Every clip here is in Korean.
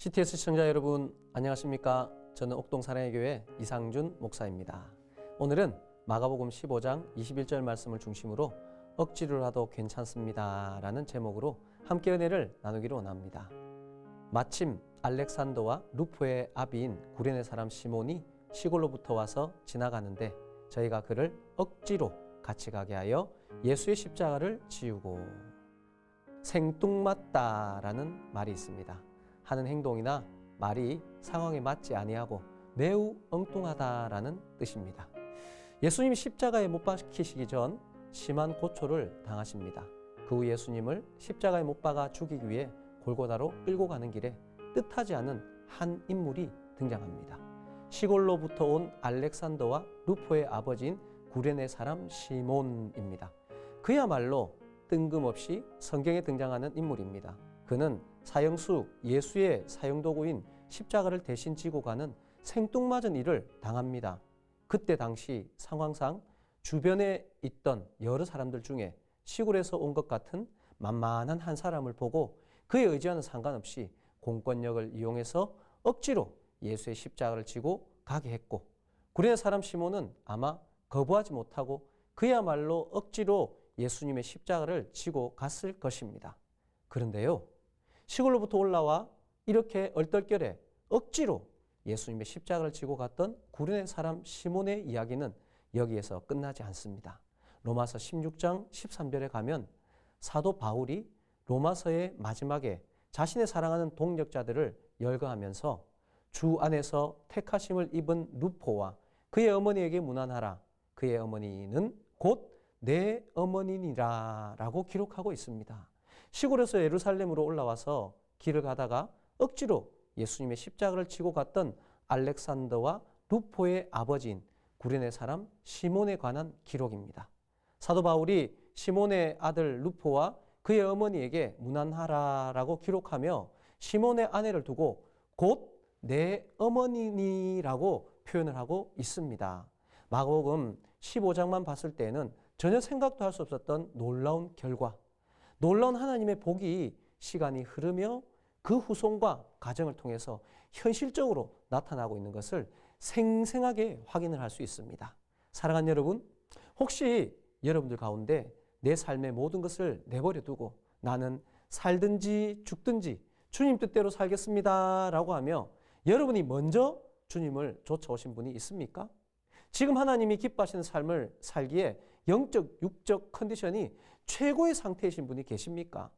CTS 시청자 여러분 안녕하십니까? 저는 옥동 사랑의 교회 이상준 목사입니다. 오늘은 마가복음 15장 21절 말씀을 중심으로 억지로라도 괜찮습니다 라는 제목으로 함께 은혜를 나누기를 원합니다. 마침 알렉산더와 루포의 아비인 구레네 사람 시몬이 시골로부터 와서 지나가는데 저희가 그를 억지로 같이 가게 하여 예수의 십자가를 지우고 생뚱맞다라는 말이 있습니다. 하는 행동이나 말이 상황에 맞지 아니하고 매우 엉뚱하다라는 뜻입니다. 예수님이 십자가에 못 박히시기 전 심한 고초를 당하십니다. 그 후 예수님을 십자가에 못 박아 죽이기 위해 골고다로 끌고 가는 길에 뜻하지 않은 한 인물이 등장합니다. 시골로부터 온 알렉산더와 루포의 아버지인 구레네 사람 시몬입니다. 그야말로 뜬금없이 성경에 등장하는 인물입니다. 그는 사형수 예수의 사형도구인 십자가를 대신 지고 가는 생뚱맞은 일을 당합니다. 그때 당시 상황상 주변에 있던 여러 사람들 중에 시골에서 온 것 같은 만만한 한 사람을 보고 그의 의지와는 상관없이 공권력을 이용해서 억지로 예수의 십자가를 지고 가게 했고, 구레네 사람 시몬은 아마 거부하지 못하고 그야말로 억지로 예수님의 십자가를 지고 갔을 것입니다. 그런데요, 시골로부터 올라와 이렇게 얼떨결에 억지로 예수님의 십자가를 지고 갔던 구레네 사람 시몬의 이야기는 여기에서 끝나지 않습니다. 로마서 16장 13절에 가면 사도 바울이 로마서의 마지막에 자신의 사랑하는 동역자들을 열거하면서 주 안에서 택하심을 입은 루포와 그의 어머니에게 문안하라. 그의 어머니는 곧 내 어머니니라 라고 기록하고 있습니다. 시골에서 예루살렘으로 올라와서 길을 가다가 억지로 예수님의 십자가를 지고 갔던 알렉산더와 루포의 아버지인 구레네 사람 시몬에 관한 기록입니다. 사도 바울이 시몬의 아들 루포와 그의 어머니에게 문안하라라고 기록하며 시몬의 아내를 두고 곧 내 어머니니라고 표현을 하고 있습니다. 마가복음 15장만 봤을 때에는 전혀 생각도 할 수 없었던 놀라운 결과, 놀라운 하나님의 복이 시간이 흐르며 그 후손과 가정을 통해서 현실적으로 나타나고 있는 것을 생생하게 확인을 할 수 있습니다. 사랑하는 여러분, 혹시 여러분들 가운데 내 삶의 모든 것을 내버려 두고 나는 살든지 죽든지 주님 뜻대로 살겠습니다 라고 하며 여러분이 먼저 주님을 쫓아오신 분이 있습니까? 지금 하나님이 기뻐하시는 삶을 살기에 영적, 육적 컨디션이 최고의 상태이신 분이 계십니까?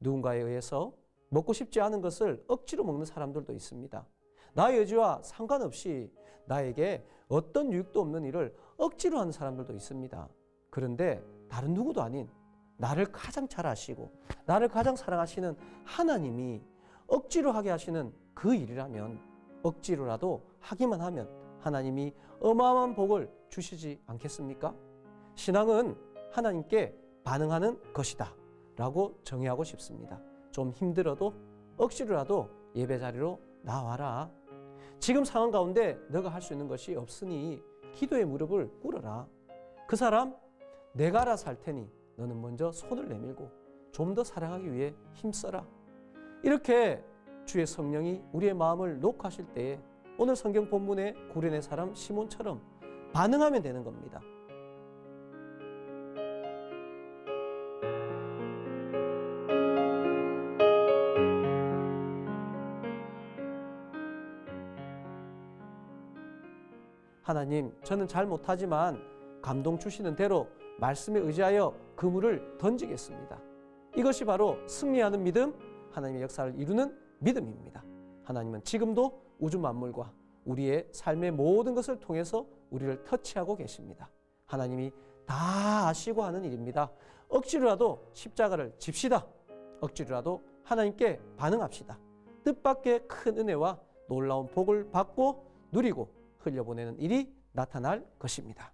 누군가에 의해서 먹고 싶지 않은 것을 억지로 먹는 사람들도 있습니다. 나의 의지와 상관없이 나에게 어떤 유익도 없는 일을 억지로 하는 사람들도 있습니다. 그런데 다른 누구도 아닌 나를 가장 잘 아시고 나를 가장 사랑하시는 하나님이 억지로 하게 하시는 그 일이라면 억지로라도 하기만 하면 하나님이 어마어마한 복을 주시지 않겠습니까? 신앙은 하나님께 반응하는 것이다 라고 정의하고 싶습니다. 좀 힘들어도 억지로라도 예배 자리로 나와라. 지금 상황 가운데 너가 할 수 있는 것이 없으니 기도의 무릎을 꿇어라. 그 사람 내가 알아서 할 테니 너는 먼저 손을 내밀고 좀 더 사랑하기 위해 힘써라. 이렇게 주의 성령이 우리의 마음을 녹하실 때에 오늘 성경 본문의 구레네 사람 시몬처럼 반응하면 되는 겁니다. 하나님, 저는 잘 못하지만 감동 주시는 대로 말씀에 의지하여 그물을 던지겠습니다. 이것이 바로 승리하는 믿음, 하나님의 역사를 이루는 믿음입니다. 하나님은 지금도 우주 만물과 우리의 삶의 모든 것을 통해서 우리를 터치하고 계십니다. 하나님이 다 아시고 하는 일입니다. 억지로라도 십자가를 집시다. 억지로라도 하나님께 반응합시다. 뜻밖의 큰 은혜와 놀라운 복을 받고 누리고 흘려보내는 일이 나타날 것입니다.